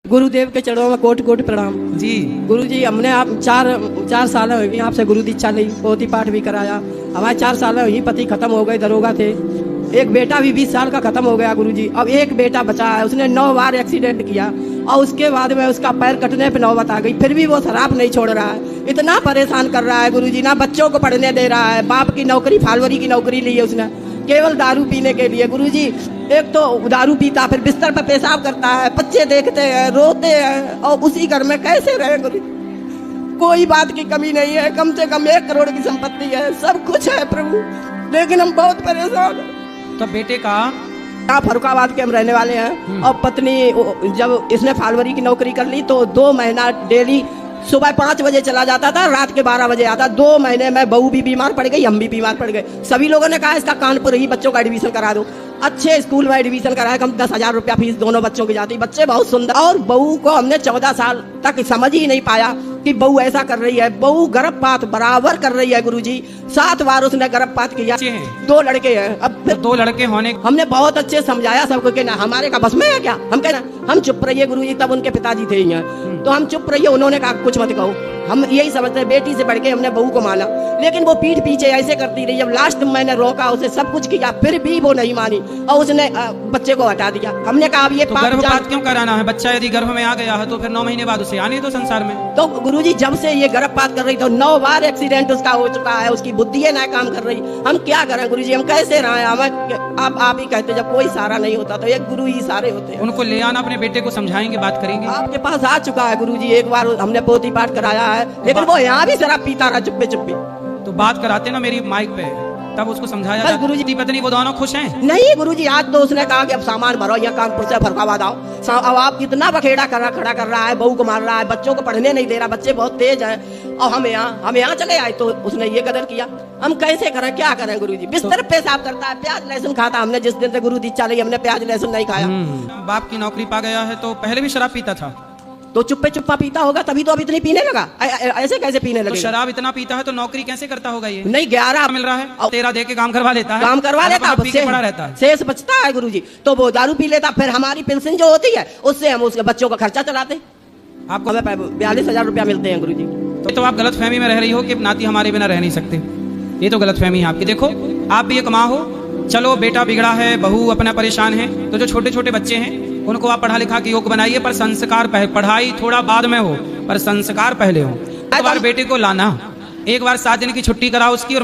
गुरुदेव के चरणों में कोटि कोटि प्रणाम जी। गुरु जी। हमने आप चार साल हुए आपसे गुरु दीक्षा ली, पोथी पाठ भी कराया। हमारे 4 साल ही पति खत्म हो गए, दरोगा थे। एक बेटा भी 20 साल का खत्म हो गया गुरु जी। अब एक बेटा बचा है, उसने 9 बार एक्सीडेंट किया और उसके बाद में उसका पैर कटने पे नौबत आ गई, फिर भी वो शराब नहीं छोड़ रहा है। इतना परेशान कर रहा है गुरु जी, ना बच्चों को पढ़ने दे रहा है। बाप की नौकरी, फालवरी की नौकरी ली है उसने केवल दारू पीने के लिए गुरु जी। एक तो दारू पीता, फिर बिस्तर पर पेशाब करता है, बच्चे देखते हैं, रोते हैं, और उसी घर में कैसे रहे गुरु जी? कोई बात की कमी नहीं है, कम से कम 1 करोड़ की संपत्ति है, सब कुछ है प्रभु, लेकिन हम बहुत परेशान हैं। तो बेटे का यहाँ फरुखाबाद के हम रहने वाले हैं, और पत्नी जब इसने फालवरी की नौकरी कर ली तो 2 महीना डेली सुबह 5 बजे चला जाता था, रात के 12 बजे आता। 2 महीने में बहू भी बीमार पड़ गई, हम भी बीमार पड़ गए। सभी लोगों ने कहा इसका कानपुर ही बच्चों का एडमिशन करा दो, अच्छे स्कूल में एडमिशन कराया। कम 10,000 रुपया फीस दोनों बच्चों की जाती, बच्चे बहुत सुंदर। और बहू को हमने 14 साल तक समझ ही नहीं पाया कि बहू ऐसा कर रही है। बहू गर्भपात बराबर कर रही है गुरुजी। 7 बार उसने गर्भपात किया। 2 लड़के हैं। अब तो 2 लड़के होने हमने बहुत अच्छे समझाया सबको कि ना हमारे का बस में है क्या, हम कहना हम चुप रहिए गुरुजी। तब उनके पिताजी थे ही, तो हम चुप रहिए। उन्होंने कहा कुछ मत कहो, हम यही समझते हैं बेटी से बढ़ के हमने बहू को माना। लेकिन वो पीठ पीछे ऐसे करती रही। जब लास्ट में मैंने रोका, उसे सब कुछ किया, फिर भी वो नहीं मानी और उसने बच्चे को हटा दिया। हमने कहा अब ये तो गर्भपात क्यों कराना है? बच्चा यदि गर्भ में आ गया है तो फिर 9 महीने बाद उसे आने दो संसार में। तो गुरुजी जब से ये गर्भपात कर रही तो 9 बार एक्सीडेंट उसका हो चुका है, उसकी बुद्धि है ना काम कर रही। हम क्या करें गुरुजी, हम कैसे रहे? हमें आप ही कहते जब कोई सहारा नहीं होता तो एक गुरु ही सारे होते हैं। उनको ले आना, अपने बेटे को समझाएंगे, बात करेंगे। आपके पास आ चुका है गुरुजी, एक बार हमने पोथी पाठ कराया है, लेकिन वो यहाँ भी शराब पीता रहा चुप्पे चुप्पी। तो बात कराते ना मेरी माइक पे, तब उसको समझाया जाता। गुरुजी पत्नी वो दोनों खुश हैं? नहीं गुरुजी, आज तो उसने कहा कि अब सामान भरो, यहाँ कानपुर से फरुखाबाद आओ। अब आप कितना बखेड़ा खड़ा कर रहा है, बहू को मार रहा है, बच्चों को पढ़ने नहीं दे रहा, बच्चे बहुत तेज हैं। और हम यहाँ चले आए तो उसने ये कदर किया। हम कैसे करें, क्या करें गुरुजी? बिस्तर पेशाब करता है, प्याज लहसुन खाता। हमने जिस दिन से गुरु दीक्षा ली हमने प्याज लहसुन नहीं खाया। बाप की नौकरी पा गया है तो पहले भी शराब पीता था, तो चुप्पे चुप्पा पीता होगा, तभी तो अब इतनी पीने लगा। ऐसे कैसे पीने लगे? तो शराब इतना पीता है तो नौकरी कैसे करता होगा? ये नहीं 11 मिल रहा है, 13 दे के काम करवा लेता है, काम करवा लेता, पड़ा रहता है, शेष बचता है गुरुजी। तो वो दारू पी लेता, फिर हमारी पेंशन जो होती है उससे हम उसके बच्चों का खर्चा चलाते। आपको 42,000 रुपया मिलते हैं गुरुजी। तो आप गलत फहमी में रह रही हो कि नाती हमारे बिना रह नहीं सकते। ये तो गलत फहमी है आपकी। देखो आप भी एक माँ हो, चलो बेटा बिगड़ा है, बहू अपना परेशान है, तो जो छोटे छोटे बच्चे हैं उनको आप पढ़ा लिखा के योग्य बनाइए, पर संस्कार पढ़ाई थोड़ा बाद में हो, पर संस्कार पहले हो। एक बार बेटे को लाना, एक बार 7 दिन की छुट्टी कराओ उसकी, और